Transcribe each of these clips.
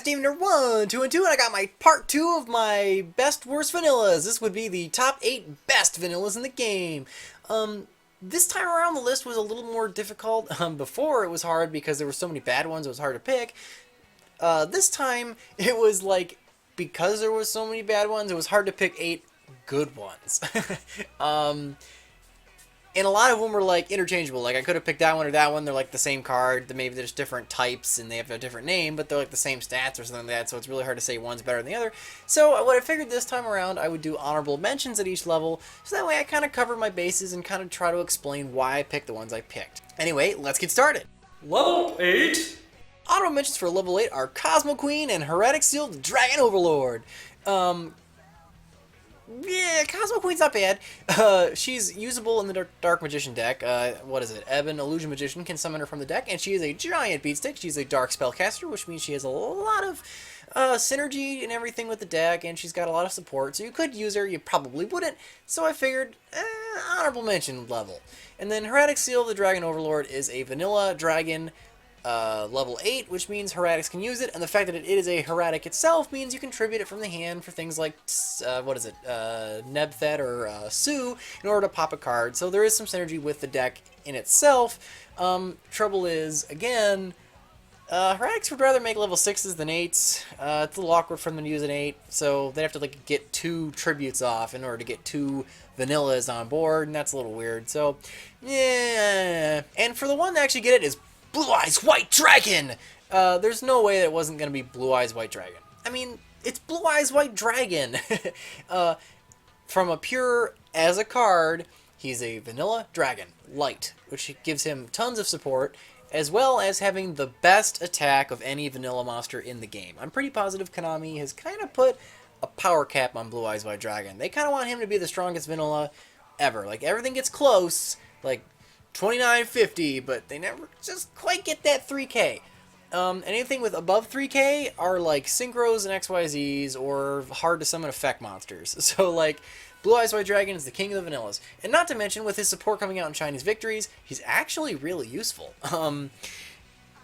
guys, David number 1, 2, and 2, and I got my part 2 of my best worst vanillas. This would be the top 8 best vanillas in the game. This time around the list was a little more difficult. Before it was hard because there were so many bad ones, it was hard to pick. This time it was like, because there was so many bad ones, it was hard to pick 8 good ones. And a lot of them were like interchangeable. Like I could have picked that one or that one. They're like the same card. Maybe there's different types and they have a different name, but they're like the same stats or something like that. So it's really hard to say one's better than the other. So what I figured this time around, I would do honorable mentions at each level. So that way I kind of cover my bases and kind of try to explain why I picked the ones I picked. Anyway, let's get started. Level 8. Honorable mentions for level 8 are Cosmo Queen and Heretic Seal, the Dragon Overlord. Yeah, Cosmo Queen's not bad. She's usable in the Dark Magician deck. What is it? Eben, Illusion Magician, can summon her from the deck, and she is a giant beatstick. She's a Dark Spellcaster, which means she has a lot of synergy and everything with the deck, and she's got a lot of support. So you could use her, you probably wouldn't. So I figured, honorable mention level. And then Heretic Seal, the Dragon Overlord, is a vanilla dragon. Level 8, which means Heretics can use it, and the fact that it is a Heretic itself means you can tribute it from the hand for things like, Nebthet or Sue in order to pop a card, so there is some synergy with the deck in itself. Trouble is, again, Heretics would rather make level 6s than 8s. It's a little awkward for them to use an 8, so they'd have to like get 2 tributes off in order to get 2 vanillas on board, and that's a little weird, so, yeah. And for the one to actually get it is Blue Eyes White Dragon! There's no way that it wasn't going to be Blue Eyes White Dragon. I mean, it's Blue Eyes White Dragon! From a pure, as a card, he's a vanilla dragon, light, which gives him tons of support, as well as having the best attack of any vanilla monster in the game. I'm pretty positive Konami has kind of put a power cap on Blue Eyes White Dragon. They kind of want him to be the strongest vanilla ever. Like, everything gets close, like 2950, but they never just quite get that 3K. Anything with above 3K are like Synchros and XYZs or hard to summon effect monsters. So like Blue Eyes White Dragon is the king of the vanillas. And not to mention with his support coming out in Chinese Victories, he's actually really useful.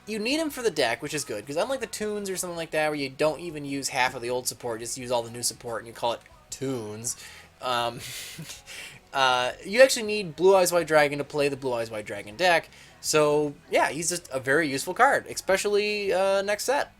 You need him for the deck, which is good, because unlike the Toons or something like that, where you don't even use half of the old support, just use all the new support and you call it Toons, you actually need Blue Eyes White Dragon to play the Blue Eyes White Dragon deck. So, yeah, he's just a very useful card, especially next set.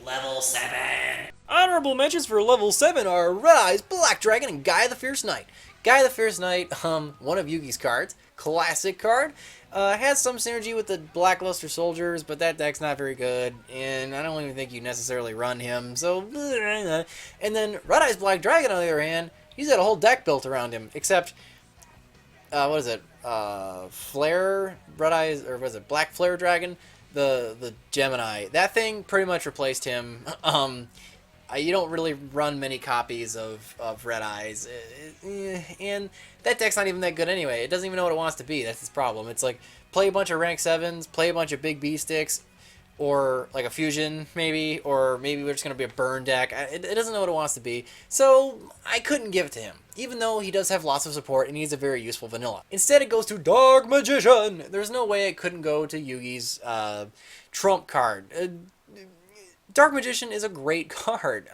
Level 7. Honorable mentions for level 7 are Red Eyes Black Dragon and Guy the Fierce Knight. Guy the Fierce Knight, one of Yugi's cards, classic card, has some synergy with the Blackluster Soldiers, but that deck's not very good, and I don't even think you necessarily run him, so, and then Red Eyes Black Dragon, on the other hand, he's got a whole deck built around him, except, what is it, Flare, Red Eyes, or was it Black Flare Dragon? The Gemini. That thing pretty much replaced him. You don't really run many copies of Red Eyes, and that deck's not even that good anyway. It doesn't even know what it wants to be. That's its problem. It's like, play a bunch of rank 7s, play a bunch of big B sticks, or like a fusion maybe, or maybe we're just going to be a burn deck. It doesn't know what it wants to be, so I couldn't give it to him, even though he does have lots of support and he's a very useful vanilla. Instead it goes to Dark Magician. There's no way it couldn't go to Yugi's trump card. Dark Magician is a great card.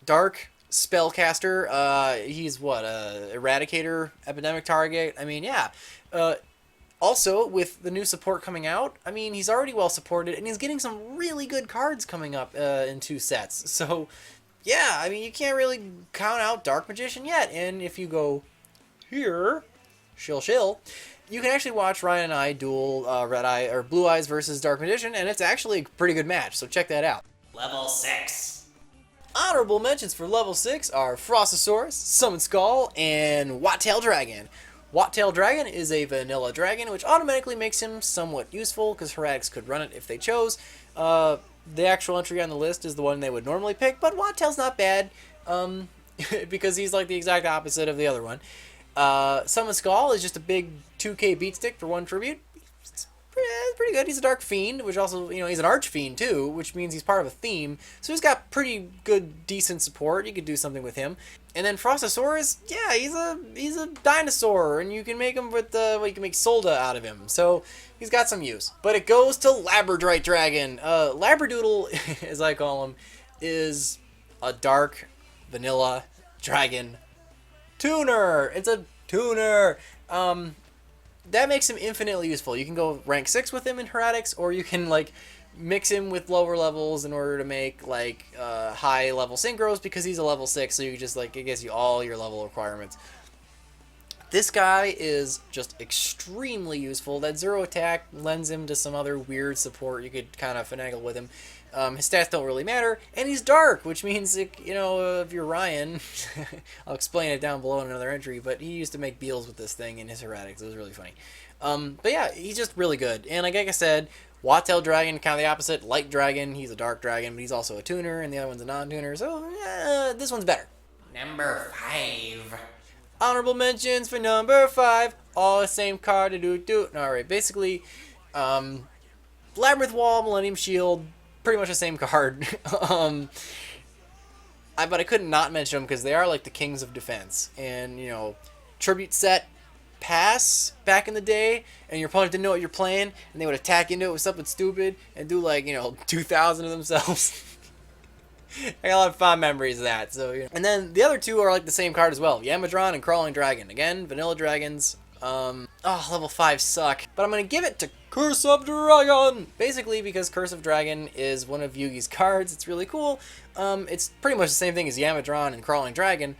Dark Spellcaster, he's what, Eradicator, Epidemic Target, I mean, yeah. Also, with the new support coming out, I mean, he's already well supported, and he's getting some really good cards coming up in 2 sets. So, yeah, I mean, you can't really count out Dark Magician yet. And if you go here, shill, you can actually watch Ryan and I duel Red Eye or Blue Eyes versus Dark Magician, and it's actually a pretty good match. So check that out. Level 6. Honorable mentions for level 6 are Frostosaurus, Summon Skull, and Wattail Dragon. Wattail Dragon is a vanilla dragon, which automatically makes him somewhat useful, because Heretics could run it if they chose. The actual entry on the list is the one they would normally pick, but Wattail's not bad, because he's like the exact opposite of the other one. Summon Skull is just a big 2K beatstick for 1 tribute. It's pretty good. He's a Dark Fiend, which also, he's an Archfiend too, which means he's part of a theme, so he's got pretty good, decent support. You could do something with him. And then Frostosaurus, yeah, he's a dinosaur, and you can make him with well, you can make Solda out of him. So he's got some use. But it goes to Labradorite Dragon. Labradoodle, as I call him, is a dark vanilla dragon tuner. It's a tuner. That makes him infinitely useful. You can go rank 6 with him in Heretics, or you can like mix him with lower levels in order to make like high level synchros, because he's a level 6, so you just like it gives you all your level requirements. This guy is just extremely useful. That 0 attack lends him to some other weird support. You could kind of finagle with him. His stats don't really matter, and he's dark, which means, you know, if you're Ryan, I'll explain it down below in another entry, but he used to make Beals with this thing in his Heretics. It was really funny. But yeah, he's just really good. And like I said, Wattail Dragon, kind of the opposite. Light Dragon, he's a dark dragon, but he's also a tuner, and the other one's a non-tuner, so this one's better. Number 5. Honorable mentions for number 5. All the same card. Alright, basically, Labyrinth Wall, Millennium Shield, pretty much the same card. But I couldn't not mention them because they are like the kings of defense. And, you know, Tribute Set, pass back in the day, and your opponent didn't know what you're playing, and they would attack into it with something stupid and do like, you know, 2,000 of themselves. I got a lot of fond memories of that. So, you know. And then the other two are like the same card as well. Yamadron and Crawling Dragon. Again, vanilla dragons. Level 5 suck. But I'm going to give it to Curse of Dragon. Basically because Curse of Dragon is one of Yugi's cards. It's really cool. It's pretty much the same thing as Yamadron and Crawling Dragon.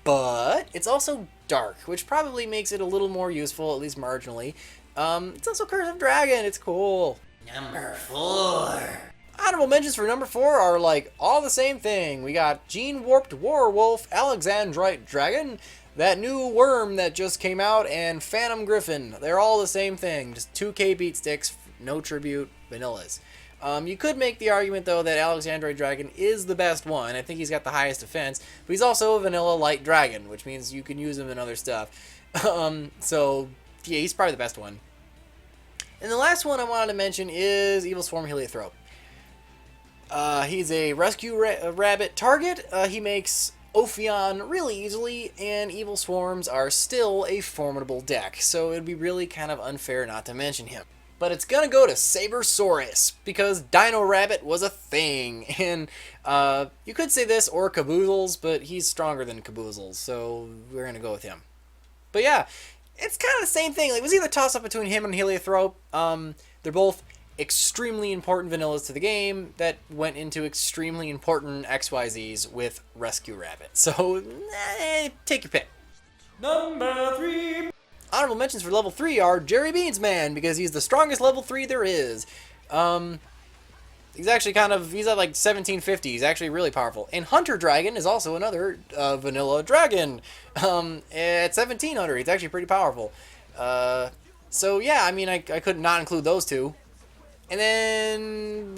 But it's also dark, which probably makes it a little more useful, at least marginally. It's also Curse of Dragon. It's cool. Number 4. Honorable mentions for number 4 are like all the same thing. We got Gene Warped Warwolf, Alexandrite Dragon, that new worm that just came out, and Phantom Griffin. They're all the same thing. Just 2k beat sticks, no tribute, vanillas. You could make the argument, though, that Alexandrite Dragon is the best one. I think he's got the highest defense, but he's also a vanilla light dragon, which means you can use him in other stuff. So, yeah, he's probably the best one. And the last one I wanted to mention is Evil Swarm Heliothrope. He's a rescue rabbit target. He makes Ophion really easily, and Evil Swarms are still a formidable deck, so it'd be really kind of unfair not to mention him. But it's gonna go to Sabersaurus, because Dino Rabbit was a thing, and you could say this or Caboozles, but he's stronger than Caboozles, so we're gonna go with him. But yeah, it's kind of the same thing. Like, it was either a toss-up between him and Heliothrope. They're both extremely important vanillas to the game that went into extremely important XYZs with Rescue Rabbit. So, take your pick. Number 3. Honorable mentions for level 3 are Jerry Beans Man, because he's the strongest level 3 there is. He's actually he's at like 1750. He's actually really powerful. And Hunter Dragon is also another vanilla dragon. At 1700, he's actually pretty powerful. So yeah, I mean, I could not include those two. And then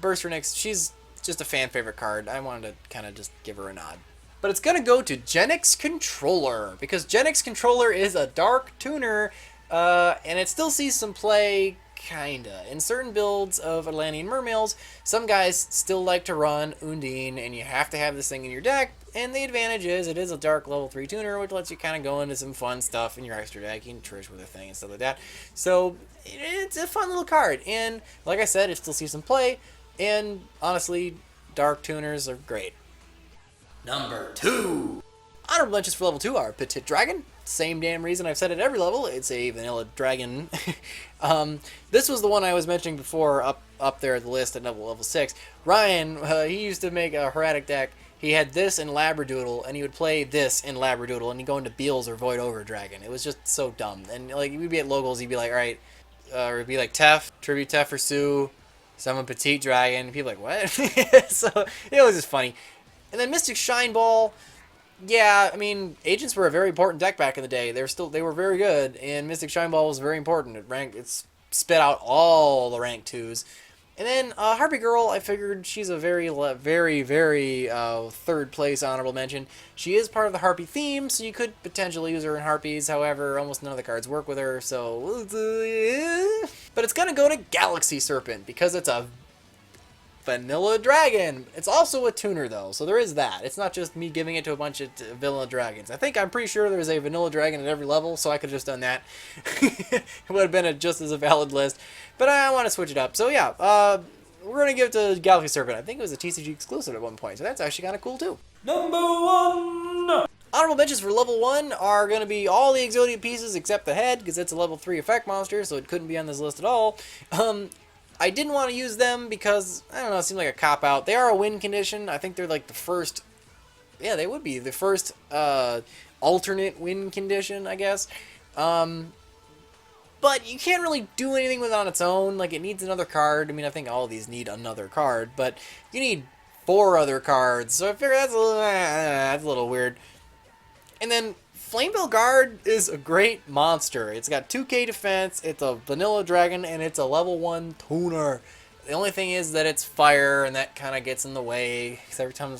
Bursternix, she's just a fan favorite card. I wanted to kind of just give her a nod. But it's going to go to Genex Controller, because Genex Controller is a dark tuner, and it still sees some play, kinda. In certain builds of Atlantean Mermails, some guys still like to run Undine, and you have to have this thing in your deck, and the advantage is it is a dark level 3 tuner, which lets you kind of go into some fun stuff in your extra deck. You can Trish with a thing and stuff like that. So, it's a fun little card, and like I said, it still sees some play, and honestly, dark tuners are great. Number 2. Honorable mentions for level 2 are Petit Dragon. Same damn reason I've said it every level. It's a vanilla dragon. This was the one I was mentioning before, up there at the list at level 6. Ryan, he used to make a Heretic deck. He had this in Labradoodle, and he would play this in Labradoodle, and he'd go into Beals or Void Over Dragon. It was just so dumb. And like, we'd be at locals, he'd be like, alright, or it'd be like Tef, Tribute Tef for Sue, summon Petite Dragon. People like, what? So, it was just funny. And then Mystic Shine Ball, yeah, I mean, Agents were a very important deck back in the day. They were very good, and Mystic Shine Ball was very important. It spit out all the rank 2s. And then Harpy Girl, I figured she's a very third place honorable mention. She is part of the Harpy theme, so you could potentially use her in Harpies. However, almost none of the cards work with her, so... But it's going to go to Galaxy Serpent, because it's a Vanilla Dragon. It's also a tuner though, so there is that. It's not just me giving it to a bunch of Vanilla Dragons. I'm pretty sure there's a Vanilla Dragon at every level, so I could have just done that. It would have been just as a valid list, but I want to switch it up. So yeah, we're going to give it to Galaxy Serpent. I think it was a TCG exclusive at one point, so that's actually kind of cool too. Number 1. Honorable mentions for level 1 are going to be all the Exodia pieces except the head, because it's a level 3 effect monster, so it couldn't be on this list at all. I didn't want to use them because, I don't know, it seemed like a cop-out. They are a win condition. I think they're like the first... Yeah, they would be the first alternate win condition, I guess. But you can't really do anything with it on its own. Like, it needs another card. I mean, I think all of these need another card, but you need 4 other cards. So I figure that's a little weird. And then Flamebell Guard is a great monster. It's got 2k defense, it's a vanilla dragon, and it's a level 1 tuner. The only thing is that it's fire, and that kind of gets in the way. Because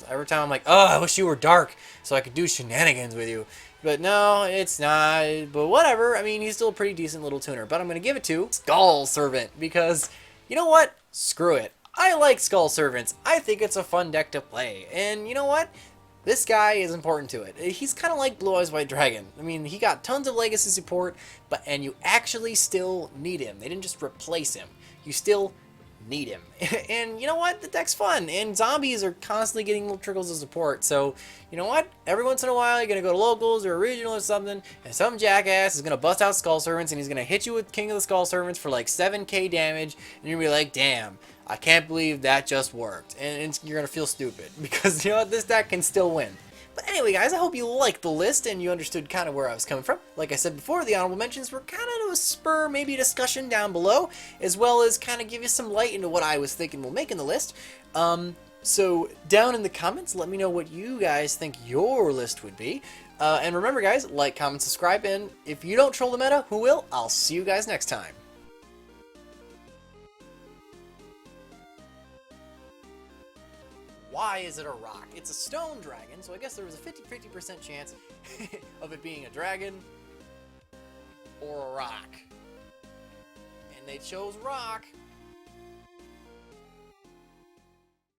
every time I'm like, oh, I wish you were dark so I could do shenanigans with you. But no, it's not. But whatever. I mean, he's still a pretty decent little tuner. But I'm going to give it to Skull Servant. Because, you know what? Screw it. I like Skull Servants. I think it's a fun deck to play. And you know what? This guy is important to it. He's kind of like Blue Eyes White Dragon. I mean, he got tons of legacy support, and you actually still need him. They didn't just replace him. You still need him. And you know what? The deck's fun, and zombies are constantly getting little trickles of support. So, you know what? Every once in a while, you're going to go to locals or regional or something, and some jackass is going to bust out Skull Servants, and he's going to hit you with King of the Skull Servants for like 7k damage, and you're going to be like, damn. I can't believe that just worked. And you're going to feel stupid. Because, you know what? This deck can still win. But anyway, guys, I hope you liked the list and you understood kind of where I was coming from. Like I said before, the honorable mentions were kind of to spur maybe a discussion down below, as well as kind of give you some light into what I was thinking will make in the list. So down in the comments, let me know what you guys think your list would be. And remember, guys, like, comment, subscribe, and if you don't troll the meta, who will? I'll see you guys next time. Why is it a rock? It's a stone dragon, so I guess there was a 50% chance of it being a dragon or a rock. And they chose rock